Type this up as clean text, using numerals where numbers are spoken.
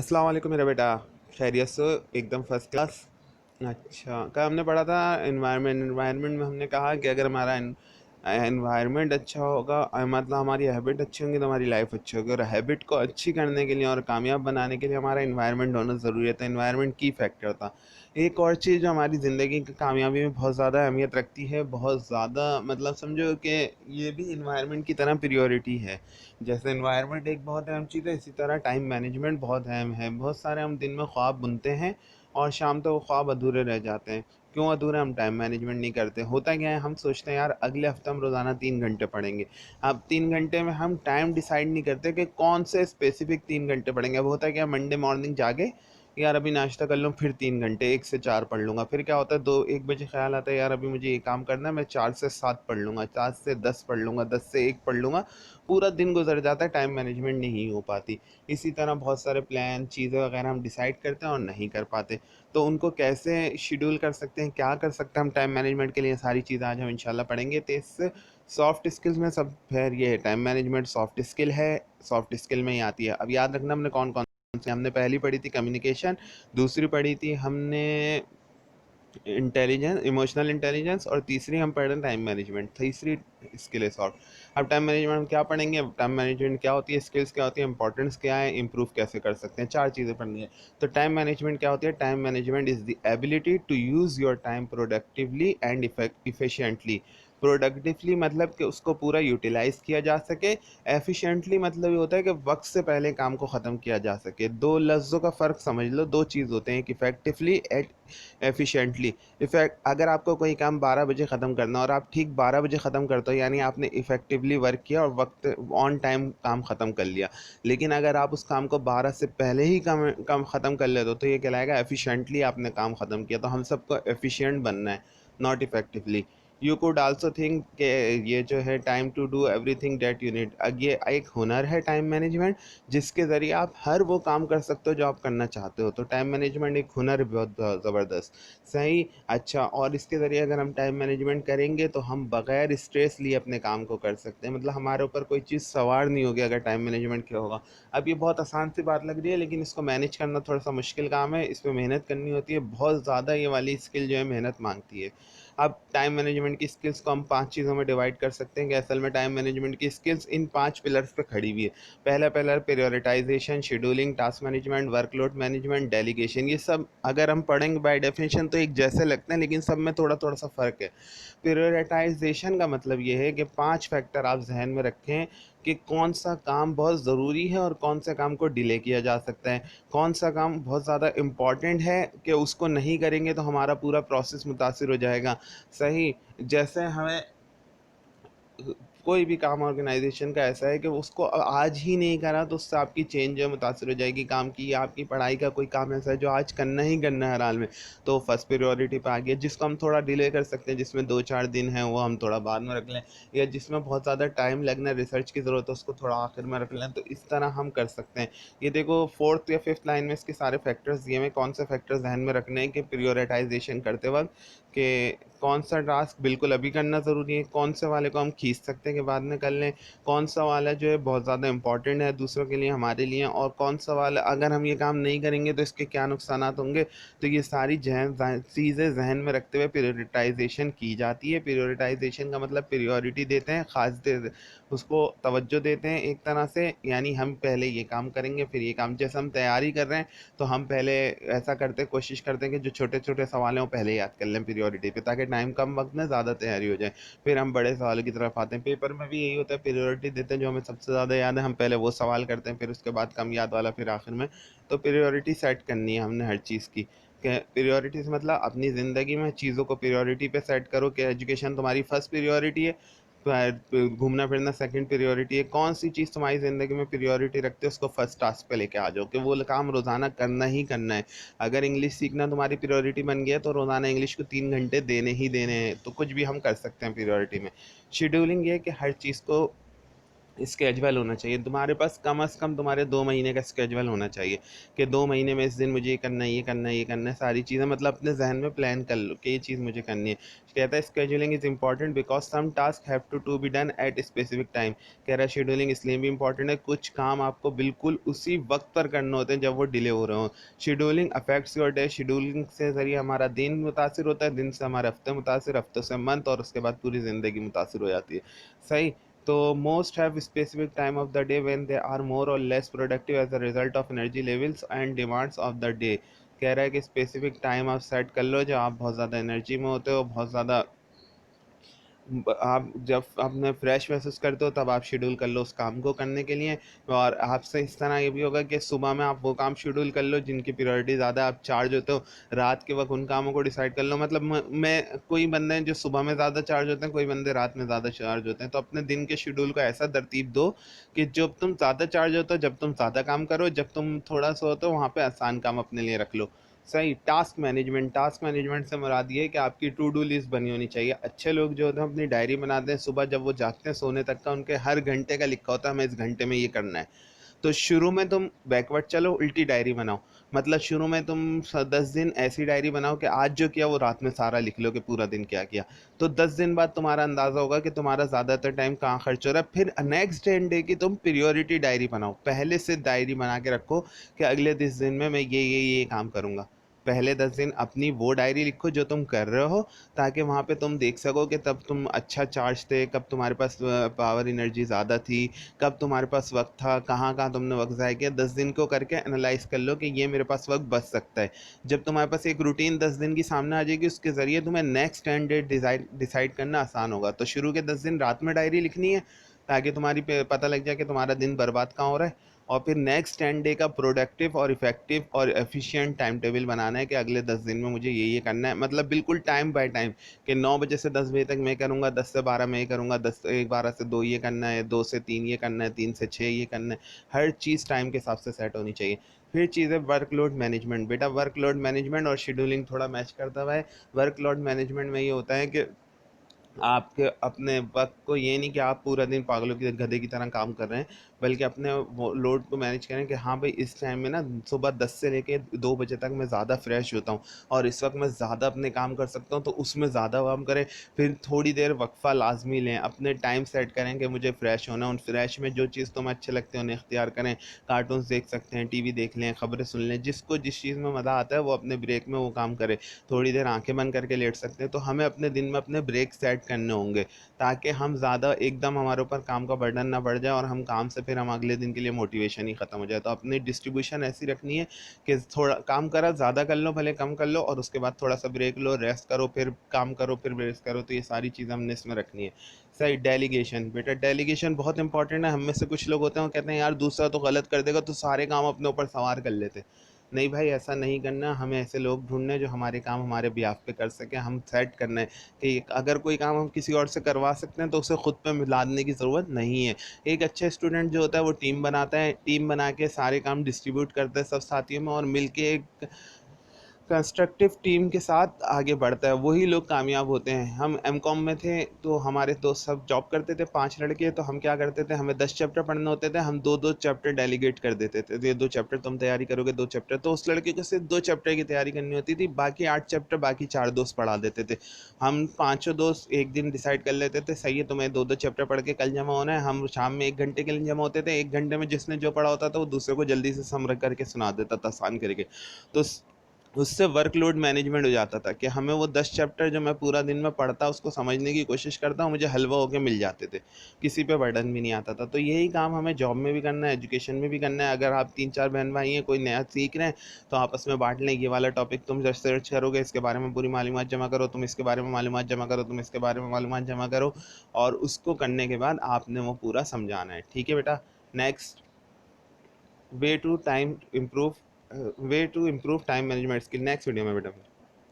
अस्सलाम वालेकुम मेरा बेटा। खैरियत से हो? एकदम फर्स्ट क्लास। अच्छा, कल हमने पढ़ा था एनवायरनमेंट में हमने कहा कि अगर हमारा एनवायरनमेंट अच्छा होगा मतलब हमारी हैबिट अच्छी होंगी तो हमारी लाइफ अच्छी होगी, और हैबिट को अच्छी करने के लिए और कामयाब बनाने के लिए हमारा एनवायरनमेंट होना ज़रूरी है। तो एनवायरनमेंट की फैक्टर था। एक और चीज़ जो हमारी ज़िंदगी की कामयाबी में बहुत ज़्यादा अहमियत रखती है, बहुत ज़्यादा मतलब समझो कि ये भी एनवायरनमेंट की तरह प्रियोरिटी है। जैसे एनवायरनमेंट एक बहुत अहम चीज़ है, इसी तरह टाइम मैनेजमेंट बहुत अहम है। बहुत सारे हम दिन में ख्वाब बुनते हैं और शाम तक वो ख्वाब अधूरे रह जाते हैं। क्यों अधूरे? हम टाइम मैनेजमेंट नहीं करते। होता क्या है, हम सोचते हैं यार अगले हफ्ते हम रोज़ाना 3 घंटे पढ़ेंगे। अब 3 घंटे में हम टाइम डिसाइड नहीं करते कि कौन से स्पेसिफिक 3 घंटे पढ़ेंगे। अब होता है क्या, मंडे मॉर्निंग जागे, यार अभी नाश्ता कर लूँ, फिर 3 घंटे 1 से 4 पढ़ लूँगा। फिर क्या होता है, 2-1 बजे ख्याल आता है यार अभी मुझे ये काम करना है, मैं 4 से 7 पढ़ लूँगा, 4 से 10 पढ़ लूँगा, 10 से 1 पढ़ लूँगा। पूरा दिन गुजर जाता है, टाइम मैनेजमेंट नहीं हो पाती। इसी तरह बहुत सारे प्लान चीज़ें वगैरह हम डिसाइड करते हैं और नहीं कर पाते। तो उनको कैसे शेड्यूल कर सकते हैं, क्या कर सकते हैं हम टाइम मैनेजमेंट के लिए, सारी चीज़ें आज हम इंशाल्लाह पढ़ेंगे। तो इससे सॉफ्ट स्किल्स में सब फिर ये है, टाइम मैनेजमेंट सॉफ्ट स्किल है। सॉफ्ट स्किल में ही आती है। अब याद रखना हमने कौन कौन से, हमने पहली पढ़ी थी कम्युनिकेशन, दूसरी पढ़ी थी हमने इंटेलिजेंस, इमोशनल इंटेलिजेंस, और तीसरी हम पढ़ रहे हैं टाइम मैनेजमेंट, तीसरी स्किल है सॉफ्ट। अब टाइम मैनेजमेंट हम क्या पढ़ेंगे, अब टाइम मैनेजमेंट क्या होती है, स्किल्स क्या होती है, इंपॉर्टेंस क्या है, इंप्रूव कैसे कर सकते हैं, चार चीज़ें पढ़नी है। तो टाइम मैनेजमेंट क्या होती है? Time management is the ability to use your time productively and efficiently. Productively मतलब कि उसको पूरा यूटिलाइज किया जा सके। एफिशिएंटली मतलब ये होता है कि वक्त से पहले काम को ख़त्म किया जा सके। दो लफ्ज़ों का फ़र्क समझ लो, दो चीज़ होते हैं, कि इफेक्टिवली एट एफिशिएंटली। इफ़ेक्ट अगर आपको कोई काम 12 बजे ख़त्म करना है और आप ठीक 12 बजे ख़त्म करते हो, यानी आपने इफ़ेक्टिवली वर्क किया और वक्त ऑन टाइम काम ख़त्म कर लिया। लेकिन अगर आप उस काम को 12 से पहले ही काम काम ख़त्म कर लेते हो तो ये कहलाएगा एफिशिएंटली आपने काम ख़त्म किया। तो हम सबको एफिशिएंट बनना है, not effectively. You could also think कि ये जो है time to do everything that you need, ये एक हुनर है टाइम मैनेजमेंट, जिसके ज़रिए आप हर वो काम कर सकते हो जो आप करना चाहते हो। तो टाइम मैनेजमेंट एक हुनर है बहुत ज़बरदस्त। सही। अच्छा, और इसके ज़रिए अगर हम टाइम मैनेजमेंट करेंगे तो हम बग़ैर स्ट्रेस लिए अपने काम को कर सकते हैं। मतलब हमारे ऊपर कोई चीज़ सवार नहीं होगी अगर टाइम मैनेजमेंट क्या होगा। अब ये बहुत आसान सी बात लग रही है, लेकिन इसको मैनेज करना थोड़ा सा मुश्किल काम है, इस पे मेहनत करनी होती है बहुत ज़्यादा। ये वाली स्किल जो है मेहनत मांगती है। अब टाइम मैनेजमेंट की स्किल्स को हम 5 चीज़ों में डिवाइड कर सकते हैं, कि असल में टाइम मैनेजमेंट की स्किल्स इन 5 पिलर्स पे खड़ी हुई है। पहला pillar prioritisation, scheduling, task management, workload management, delegation. ये सब अगर हम पढ़ेंगे बाय डेफिनेशन तो एक जैसे लगते हैं, लेकिन सब में थोड़ा थोड़ा सा फ़र्क है। प्रायोरिटाइजेशन का मतलब ये है कि 5 फैक्टर आप जहन में रखें कि कौन सा काम बहुत ज़रूरी है और कौन से काम को डिले किया जा सकता है। कौन सा काम बहुत ज़्यादा इम्पॉर्टेंट है कि उसको नहीं करेंगे तो हमारा पूरा प्रोसेस मुतासिर हो जाएगा। सही। जैसे हमें कोई भी काम ऑर्गेनाइजेशन का ऐसा है कि उसको आज ही नहीं करा तो उससे आपकी चेंज जो है मुतासर हो जाएगी काम की, या आपकी पढ़ाई का कोई काम ऐसा है जो आज करना ही करना है हर हाल में, तो फर्स्ट प्रायोरिटी पे आ गया। जिसको हम थोड़ा डिले कर सकते हैं, जिसमें 2-4 दिन है, वो हम थोड़ा बाद में रख लें, या जिसमें बहुत ज़्यादा टाइम लगना है, रिसर्च की ज़रूरत है, उसको थोड़ा आखिर में रख लें। तो इस तरह हम कर सकते हैं। ये देखो फोर्थ या फिफ्थ लाइन में इसके सारे फैक्टर्स दिए हुए, कौन से फैक्टर्स ध्यान में रखने हैं कि प्रायोरिटाइजेशन करते वक्त, कि कौन सा टास्क बिल्कुल अभी करना ज़रूरी है, कौन से वाले को हम खींच सकते हैं कि बाद में कर लें, कौन सा वाला जो है बहुत ज़्यादा इंपॉर्टेंट है दूसरों के लिए, हमारे लिए, और कौन सा वाला अगर हम ये काम नहीं करेंगे तो इसके क्या नुकसानात होंगे। तो ये सारी चीज़ें जहन में रखते हुए प्रायोरिटाइजेशन की जाती है। प्रायोरिटाइजेशन का मतलब प्रायोरिटी देते हैं, ख़ास दे उसको तवज्जो देते हैं एक तरह से, यानी हम पहले ये काम करेंगे फिर ये काम। जैसे हम तैयारी कर रहे हैं तो हम पहले ऐसा करते कोशिश करते हैं कि जो छोटे छोटे सवाल हैं वो पहले याद कर लें प्रायोरिटी पे, ताकि टाइम कम वक्त में ज़्यादा तैयारी हो जाए। फिर हम बड़े सवालों की तरफ आते हैं। पेपर में भी यही होता है, प्रायोरिटी देते हैं जो हमें सबसे ज़्यादा याद है, हम पहले वो सवाल करते हैं, फिर उसके बाद कम याद वाला, फिर आखिर में। तो प्रायोरिटी सेट करनी है हमने हर चीज़ की। प्रायोरिटी से मतलब अपनी ज़िंदगी में चीज़ों को प्रायोरिटी पे सेट करो, कि एजुकेशन तुम्हारी फर्स्ट प्रायोरिटी है, घूमना फिरना सेकंड प्रायोरिटी है। कौन सी चीज़ तुम्हारी ज़िंदगी में प्रायोरिटी रखते हो, उसको फर्स्ट टास्क पे लेके आ जाओ, कि वो काम रोज़ाना करना ही करना है। अगर इंग्लिश सीखना तुम्हारी प्रायोरिटी बन गया तो रोज़ाना इंग्लिश को 3 घंटे देने ही देने हैं। तो कुछ भी हम कर सकते हैं प्रायोरिटी में। शेड्यूलिंग ये है कि हर चीज़ को स्केजुअल होना चाहिए तुम्हारे पास, कम से कम तुम्हारे 2 महीने का स्केजुअल होना चाहिए कि 2 महीने में इस दिन मुझे ये करना है, ये करना है, ये करना है, सारी चीज़ें मतलब अपने जहन में प्लान कर लो कि ये चीज़ मुझे करनी है। कहता है scheduling is important because some task have to be done at specific time. कह रहा है शेड्यूलिंग इसलिए भी इंपॉर्टेंट है, कुछ काम आपको बिल्कुल उसी वक्त पर करने होते हैं जब वो डिले हो रहे हो। Scheduling affects your day, scheduling से जरिए हमारा दिन मुतासिर होता है, दिन से हमारे हफ्ते मुतासिर, हफ्तों से मंथ, और उसके बाद पूरी ज़िंदगी मुतासिर हो जाती है। सही। तो most have specific time of the day when they are more or less productive as a result of energy levels and demands of the day। कह रहा है कि स्पेसिफिक टाइम आप सेट कर लो जब आप बहुत ज़्यादा एनर्जी में होते हो, बहुत ज़्यादा आप जब अपने फ्रेश महसूस करते हो तब आप शेड्यूल कर लो उस काम को करने के लिए। और आपसे इस तरह ये भी होगा कि सुबह में आप वो काम शेड्यूल कर लो जिनकी प्रायोरिटी ज़्यादा, आप चार्ज होते हो, रात के वक्त उन कामों को डिसाइड कर लो। मतलब मैं कोई बंदे हैं जो सुबह में ज़्यादा चार्ज होते हैं, कोई बंदे रात में ज़्यादा चार्ज होते हैं, तो अपने दिन के शेड्यूल को ऐसा तरतीब दो कि जब तुम ज़्यादा चार्ज होते हो, जब तुम ज़्यादा काम करो, जब तुम थोड़ा सा होते हो वहाँ पे आसान काम अपने लिए रख लो। सही। टास्क मैनेजमेंट से मुराद ये है कि आपकी टू डू लिस्ट बनी होनी चाहिए। अच्छे लोग जो होते हैं अपनी डायरी बनाते हैं, सुबह जब वो जागते हैं सोने तक का उनके हर घंटे का लिखा होता है हमें इस घंटे में ये करना है। तो शुरू में तुम बैकवर्ड चलो, उल्टी डायरी बनाओ। मतलब शुरू में तुम 10 दिन ऐसी डायरी बनाओ कि आज जो किया वो रात में सारा लिख लो कि पूरा दिन क्या किया। तो 10 दिन बाद तुम्हारा अंदाज़ा होगा कि तुम्हारा ज़्यादातर टाइम कहाँ खर्च हो रहा है। फिर नेक्स्ट 10 डे की तुम प्रियोरिटी डायरी बनाओ, पहले से डायरी बना के रखो कि अगले 10 दिन में मैं ये काम करूँगा। पहले 10 दिन अपनी वो डायरी लिखो जो तुम कर रहे हो, ताकि वहाँ पे तुम देख सको कि तब तुम अच्छा चार्ज थे, कब तुम्हारे पास पावर एनर्जी ज़्यादा थी, कब तुम्हारे पास वक्त था, कहाँ कहाँ तुमने वक्त ज़ाया किया। 10 दिन को करके एनालाइज कर लो कि ये मेरे पास वक्त बच सकता है। जब तुम्हारे पास एक रूटीन 10 दिन की सामने आ जाएगी, उसके ज़रिए तुम्हें नेक्स्ट 10 डे डिसाइड करना आसान होगा। तो शुरू के 10 दिन रात में डायरी लिखनी है ताकि तुम्हारी पता लग जाए कि तुम्हारा दिन बर्बाद कहाँ हो रहा है। और फिर नेक्स्ट 10 डे का प्रोडक्टिव और इफेक्टिव और एफिशिएंट टाइम टेबल बनाना है कि अगले 10 दिन में मुझे ये करना है, मतलब बिल्कुल टाइम बाय टाइम, कि 9 बजे से 10 बजे तक मैं करूँगा, 10 से 12 मैं ये करूँगा, 12 से 2 ये करना है, 2 से 3 ये करना है, 3 से 6 ये करना है। हर चीज़ टाइम के हिसाब से सेट होनी चाहिए। फिर चीज़ है वर्कलोड मैनेजमेंट। बेटा वर्कलोड मैनेजमेंट और शेड्यूलिंग थोड़ा मैच करता हुआ है। वर्कलोड मैनेजमेंट में ये होता है कि आपके अपने वक्त को, ये नहीं कि आप पूरा दिन पागलों की गधे की तरह काम कर रहे हैं, बल्कि अपने वो लोड को मैनेज करें कि हाँ भाई इस टाइम में ना सुबह 10 से लेके 2 बजे तक मैं ज़्यादा फ्रेश होता हूँ और इस वक्त मैं ज़्यादा अपने काम कर सकता हूँ, तो उसमें ज़्यादा काम करें। फिर थोड़ी देर वक्फा लाजमी लें, अपने टाइम सेट करें कि मुझे फ्रेश होना, उन फ्रेश में जो चीज़ तुम्हें अच्छे लगते हैं उन्हें इख्तियार करें। कार्टून्स देख सकते हैं, टीवी देख लें, खबरें सुन लें, जिसको जिस चीज़ में मज़ा आता है वो अपने ब्रेक में वो काम करे। थोड़ी देर आंखें बंद करके लेट सकते हैं। तो हमें अपने दिन में अपने ब्रेक सेट करने होंगे ताकि हम ज़्यादा एकदम हमारे ऊपर काम का बर्डन ना बढ़ जाए और हम काम से फिर हम अगले दिन के लिए मोटिवेशन ही ख़त्म हो जाए। तो अपनी डिस्ट्रीब्यूशन ऐसी रखनी है कि थोड़ा काम करा ज़्यादा कर लो, भले कम कर लो, और उसके बाद थोड़ा सा ब्रेक लो, रेस्ट करो, फिर काम करो, फिर रेस्ट करो। तो ये सारी चीज़ें हमने इसमें रखनी है। सही। डेलीगेशन। बेटा डेलीगेशन बहुत इंपॉर्टेंट है। हम में से कुछ लोग होते हैं वो कहते हैं यार दूसरा तो गलत कर देगा तो सारे काम अपने ऊपर सवार कर लेते। नहीं भाई, ऐसा नहीं करना। हमें ऐसे लोग ढूंढने जो हमारे काम हमारे बिहाफ पे कर सकें। हम सेट करना है कि अगर कोई काम हम किसी और से करवा सकते हैं तो उसे खुद पे लादने की ज़रूरत नहीं है। एक अच्छा स्टूडेंट जो होता है वो टीम बनाता है, टीम बना के सारे काम डिस्ट्रीब्यूट करता है सब साथियों में और मिलके एक कंस्ट्रक्टिव टीम के साथ आगे बढ़ता है, वही लोग कामयाब होते हैं। हम एमकॉम में थे तो हमारे दोस्त सब जॉब करते थे, 5 लड़के। तो हम क्या करते थे, हमें 10 चैप्टर पढ़ने होते थे, हम 2-2 चैप्टर डेलीगेट कर देते थे। ये 2 चैप्टर तुम तैयारी करोगे, 2 चैप्टर। तो उस लड़के को सिर्फ 2 चैप्टर की तैयारी करनी होती थी, बाकी 8 चैप्टर बाकी 4 दोस्त पढ़ा देते थे। हम पाँचों दोस्त एक दिन डिसाइड कर लेते थे, सही है तुम्हें 2-2 चैप्टर पढ़ के कल जमा होना है। हम शाम में 1 घंटे के लिए जमा होते थे, 1 घंटे में जिसने जो पढ़ा होता था वो दूसरे को जल्दी से समर करके सुना देता था, आसान करके। तो उससे वर्कलोड मैनेजमेंट हो जाता था कि हमें वो 10 चैप्टर जो मैं पूरा दिन में पढ़ता उसको समझने की कोशिश करता हूँ, मुझे हलवा होके मिल जाते थे, किसी पे बर्डन भी नहीं आता था। तो यही काम हमें जॉब में भी करना है, एजुकेशन में भी करना है। अगर आप 3-4 बहन भाई हैं, कोई नया सीख रहे हैं, तो आपस में बांट लें। ये वाला टॉपिक तुम जब सर्च करोगे इसके बारे में पूरी मालूमात जमा करो, तुम इसके बारे में मालूमात जमा करो, तुम इसके बारे में मालूमात जमा करो, और उसको करने के बाद आपने वो पूरा समझाना है। ठीक है बेटा। Next, way to time improve way to improve time management skill, next video में बेटा।